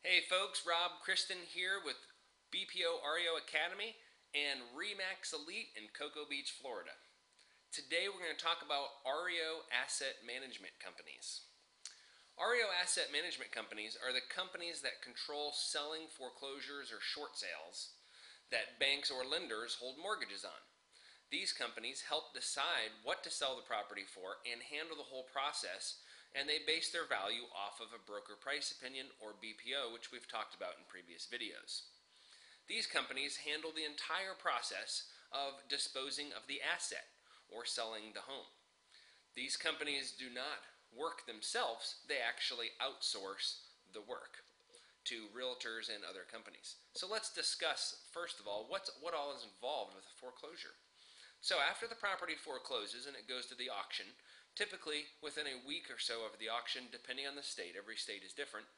Hey folks, Rob Kristen here with BPO REO Academy and Remax Elite in Cocoa Beach, Florida. Today we're going to talk about REO Asset Management Companies. REO Asset Management Companies are the companies that control selling foreclosures or short sales that banks or lenders hold mortgages on. These companies help decide what to sell the property for and handle the whole process, and they base their value off of a broker price opinion or BPO, which we've talked about in previous videos. These companies handle the entire process of disposing of the asset or selling the home. These companies do not work themselves, they actually outsource the work to realtors and other companies. So let's discuss, first of all, what all is involved with a foreclosure. So after the property forecloses and it goes to the auction, typically within a week or so of the auction, depending on the state, every state is different.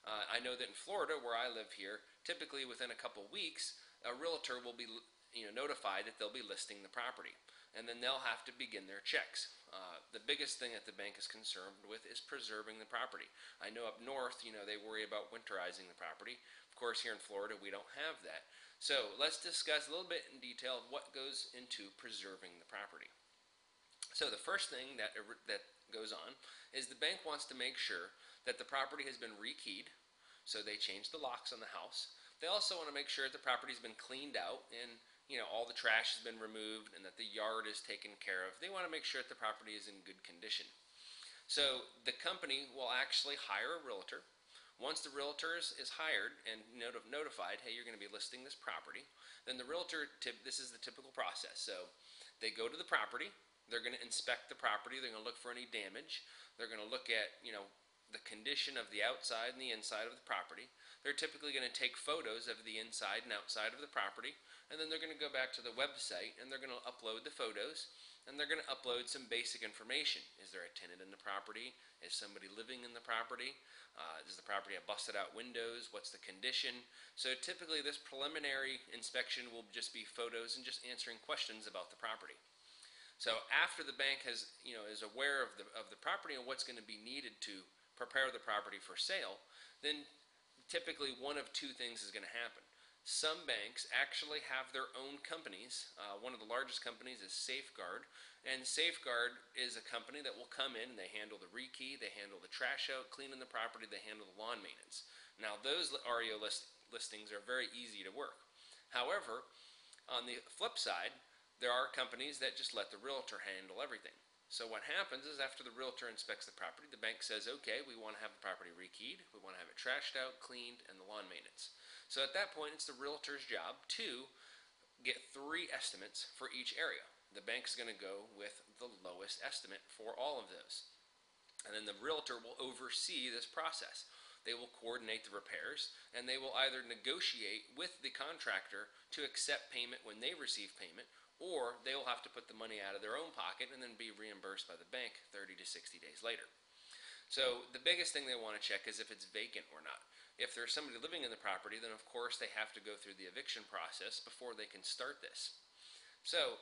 I know that in Florida, where I live here, typically within a couple weeks, a realtor will be notified that they'll be listing the property, and then they'll have to begin their checks. The biggest thing that the bank is concerned with is preserving the property. I know up north, they worry about winterizing the property. Of course, here in Florida, we don't have that. So let's discuss a little bit in detail what goes into preserving the property. So the first thing that goes on is the bank wants to make sure that the property has been rekeyed, so they change the locks on the house. They also want to make sure that the property has been cleaned out and all the trash has been removed and that the yard is taken care of. They want to make sure that the property is in good condition. So the company will actually hire a realtor. Once the realtor is hired and notified, hey, you're going to be listing this property, then the realtor, this is the typical process. So they go to the property, they're going to inspect the property, they're going to look for any damage, they're going to look at, the condition of the outside and the inside of the property. They're typically going to take photos of the inside and outside of the property, and then they're going to go back to the website and they're going to upload the photos, and they're going to upload some basic information. Is there a tenant in the property? Is somebody living in the property? Does the property have busted out windows? What's the condition? So typically this preliminary inspection will just be photos and just answering questions about the property. So after the bank is aware of the property and what's going to be needed to prepare the property for sale, then typically one of two things is going to happen. Some banks actually have their own companies. One of the largest companies is Safeguard, and Safeguard is a company that will come in and they handle the rekey, they handle the trash out, cleaning the property, they handle the lawn maintenance. Now those REO listings are very easy to work. However, on the flip side, there are companies that just let the realtor handle everything. So what happens is after the realtor inspects the property, the bank says, okay, we want to have the property rekeyed, we want to have it trashed out, cleaned, and the lawn maintenance. So at that point, it's the realtor's job to get 3 estimates for each area. The bank's going to go with the lowest estimate for all of those. And then the realtor will oversee this process. They will coordinate the repairs, and they will either negotiate with the contractor to accept payment when they receive payment, or they will have to put the money out of their own pocket and then be reimbursed by the bank 30 to 60 days later. So the biggest thing they want to check is if it's vacant or not. If there's somebody living in the property, then of course they have to go through the eviction process before they can start this. So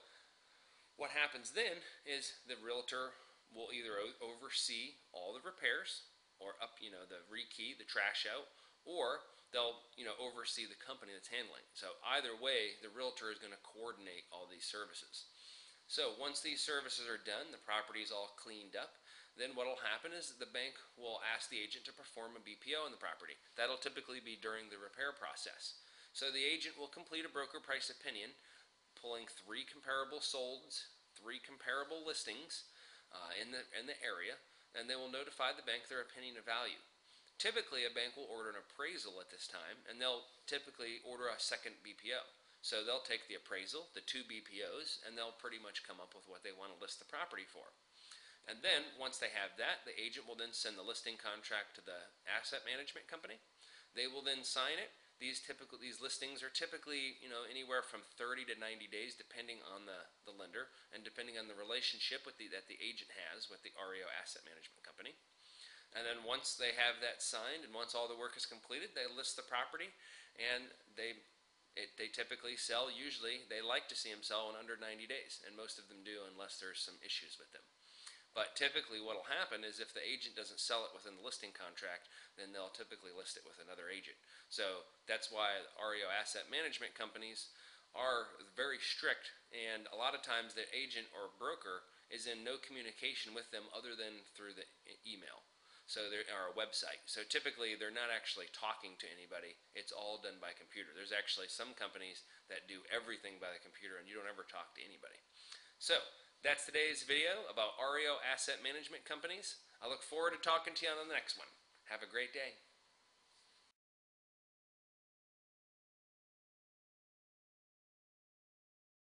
what happens then is the realtor will either oversee all the repairs or the rekey, the trash out, or they'll oversee the company that's handling. So either way, the realtor is going to coordinate all these services. So once these services are done, the property is all cleaned up, then what will happen is the bank will ask the agent to perform a BPO on the property. That'll typically be during the repair process. So the agent will complete a broker price opinion, pulling 3 comparable solds, 3 comparable listings in the area, and they will notify the bank their opinion of value. Typically, a bank will order an appraisal at this time, and they'll typically order a second BPO. So they'll take the appraisal, the 2 BPOs, and they'll pretty much come up with what they want to list the property for. And then, once they have that, the agent will then send the listing contract to the asset management company. They will then sign it. These listings are typically anywhere from 30 to 90 days, depending on the lender and depending on the relationship that the agent has with the REO Asset Management Company. And then once they have that signed and once all the work is completed, they list the property, and they typically sell. Usually they like to see them sell in under 90 days, and most of them do unless there's some issues with them. But typically what will happen is if the agent doesn't sell it within the listing contract, then they'll typically list it with another agent. So that's why REO Asset Management Companies are very strict, and a lot of times the agent or broker is in no communication with them other than through the email. So they're our website. So typically they're not actually talking to anybody. It's all done by computer. There's actually some companies that do everything by the computer and you don't ever talk to anybody. So that's today's video about REO Asset Management Companies. I look forward to talking to you on the next one. Have a great day.